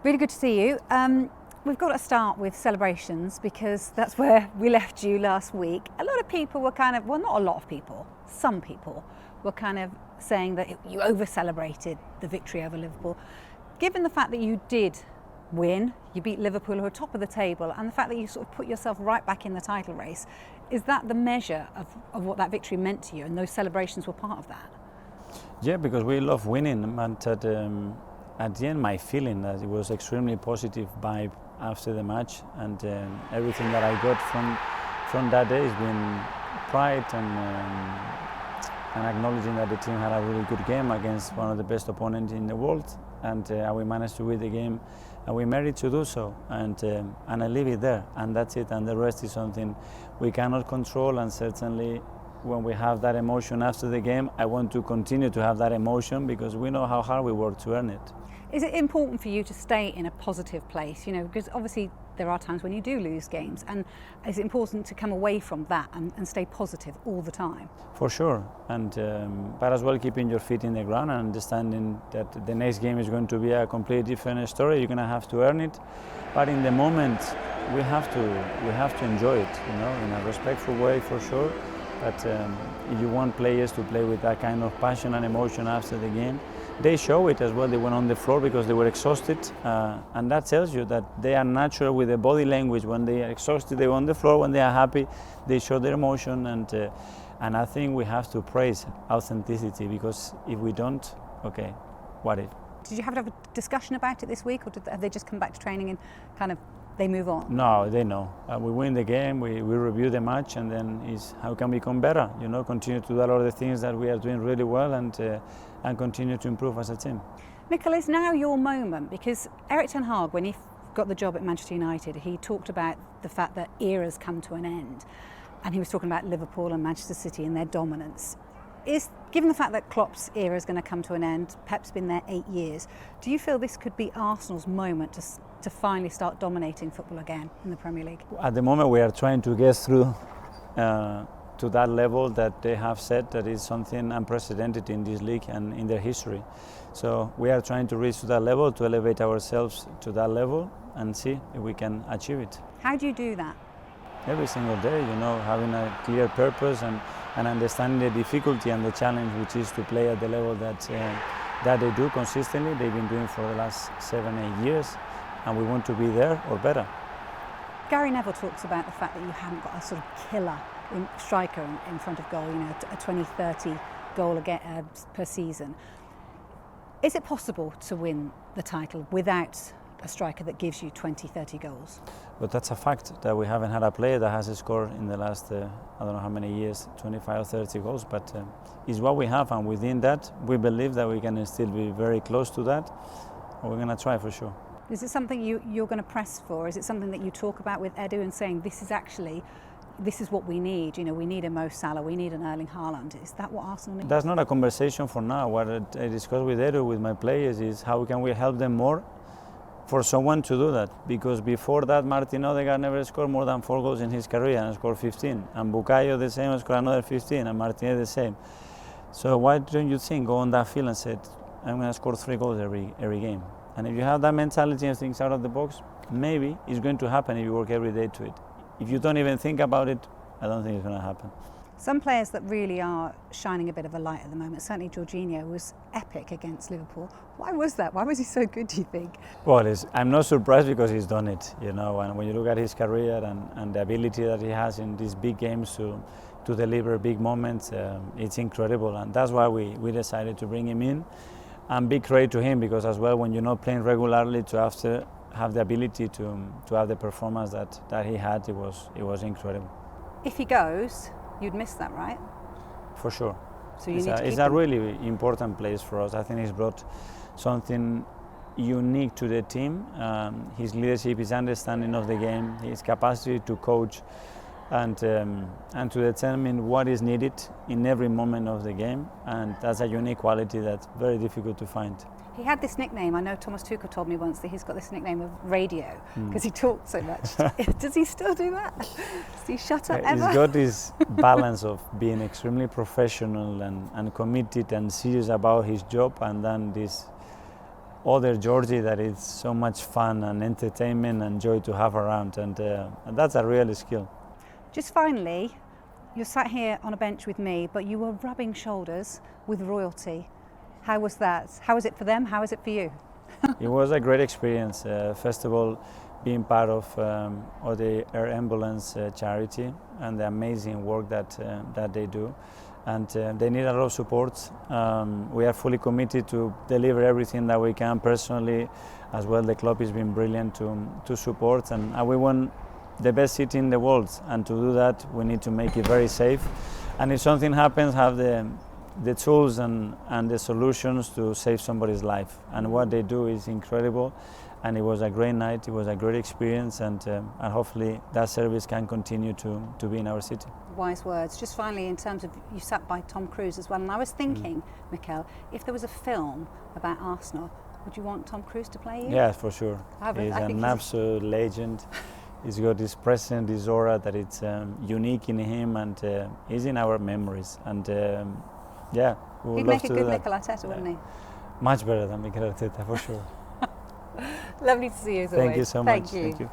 Really good to see you. We've got to start with celebrations because that's where we left you last week. A lot of people were kind of, well, not a lot of people, some people were kind of saying that you over-celebrated the victory over Liverpool. Given the fact that you did win, you beat Liverpool who are top of the table, and the fact that you sort of put yourself right back in the title race, is that the measure of what that victory meant to you, and those celebrations were part of that? Yeah, because we love winning, but at the end my feeling that it was extremely positive vibe after the match, and everything that I got from that day has been pride and acknowledging that the team had a really good game against one of the best opponents in the world, and we managed to win the game, and we merit to do so, and I leave it there, and that's it, and the rest is something we cannot control, and certainly when we have that emotion after the game, I want to continue to have that emotion because we know how hard we work to earn it. Is it important for you to stay in a positive place? You know, because obviously there are times when you do lose games, and is it important to come away from that and stay positive all the time? For sure, and but as well keeping your feet in the ground and understanding that the next game is going to be a completely different story. You're going to have to earn it, but in the moment we have to enjoy it, you know, in a respectful way for sure. But if you want players to play with that kind of passion and emotion after the game, they show it as well. They went on the floor because they were exhausted, and that tells you that they are natural with the body language. When they are exhausted, they go on the floor. When they are happy, they show their emotion, and I think we have to praise authenticity, because if we don't, okay, what if? Did you have to have a discussion about it this week, or have they just come back to training and kind of they move on? No, they know. We win the game, we review the match, and then is how can we become better? You know, continue to do a lot of the things that we are doing really well, and continue to improve as a team. Mikel, is now your moment, because Erik ten Hag, when he got the job at Manchester United, he talked about the fact that eras come to an end, and he was talking about Liverpool and Manchester City and their dominance. Given the fact that Klopp's era is going to come to an end, Pep's been there 8 years, do you feel this could be Arsenal's moment to finally start dominating football again in the Premier League? At the moment we are trying to get through to that level that they have said that is something unprecedented in this league and in their history. So we are trying to reach to that level, to elevate ourselves to that level and see if we can achieve it. How do you do that? Every single day, you know, having a clear purpose and understanding the difficulty and the challenge which is to play at the level that they do consistently. They've been doing for the last 7-8 years, and we want to be there or better. Gary Neville talks about the fact that you haven't got a sort of killer striker in front of goal, you know, a 20-30 goal per season. Is it possible to win the title without a striker that gives you 20-30 goals? But that's a fact, that we haven't had a player that has scored in the last, I don't know how many years, 25 or 30 goals, but it's what we have, and within that we believe that we can still be very close to that, and we're going to try for sure. Is it something you're going to press for? Is it something that you talk about with Edu and saying this is what we need? You know, we need a Mo Salah, we need an Erling Haaland. Is that what Arsenal needs? That's not a conversation for now. What I discuss with Edu, with my players, is how can we help them more for someone to do that, because before that Martin Odegaard never scored more than 4 goals in his career and scored 15, and Bukayo the same, scored another 15, and Martinez the same. So why don't you think, go on that field and say, I'm going to score 3 goals every game? And if you have that mentality and things out of the box, maybe it's going to happen if you work every day to it. If you don't even think about it, I don't think it's going to happen. Some players that really are shining a bit of a light at the moment, certainly Georginio was epic against Liverpool. Why was that? Why was he so good, do you think? Well, I'm not surprised because he's done it, you know, and when you look at his career and the ability that he has in these big games to deliver big moments, it's incredible, and that's why we decided to bring him in. And big credit to him, because as well, when you're not playing regularly, to have the ability to have the performance that he had, it was incredible. If he goes, you'd miss that, right? For sure. So you need to keep it's a really important place for us. I think he's brought something unique to the team. His leadership, his understanding of the game, his capacity to coach and to determine what is needed in every moment of the game. And that's a unique quality that's very difficult to find. He had this nickname, I know Thomas Tuchel told me once that he's got this nickname of radio because he talked so much. Does he still do that? Does he shut up ever? He's got this balance of being extremely professional and committed and serious about his job, and then this other Georgie that is so much fun and entertainment and joy to have around, and that's a real skill. Just finally, you're sat here on a bench with me, but you were rubbing shoulders with royalty. How was that? How was it for them? How was it for you? It was a great experience. First of all, being part of the Air Ambulance charity and the amazing work that they do. And they need a lot of support. We are fully committed to deliver everything that we can personally, as well. The club has been brilliant to support, and we want the best city in the world. And to do that, we need to make it very safe. And if something happens, have the tools and the solutions to save somebody's life. And what they do is incredible. And it was a great night. It was a great experience, and hopefully that service can continue to be in our city. Wise words. Just finally, in terms of, you sat by Tom Cruise as well, and I was thinking, Mikel, if there was a film about Arsenal, would you want Tom Cruise to play you? Yeah, for sure. He's an absolute legend. He's got this presence, this aura that it's unique in him, and he's in our memories. And yeah, we would He'd love make a to good do that. Mikel Arteta, wouldn't he? Much better than Mikel Arteta, for sure. Lovely to see you as always. Thank you so much. Thank you. Thank you.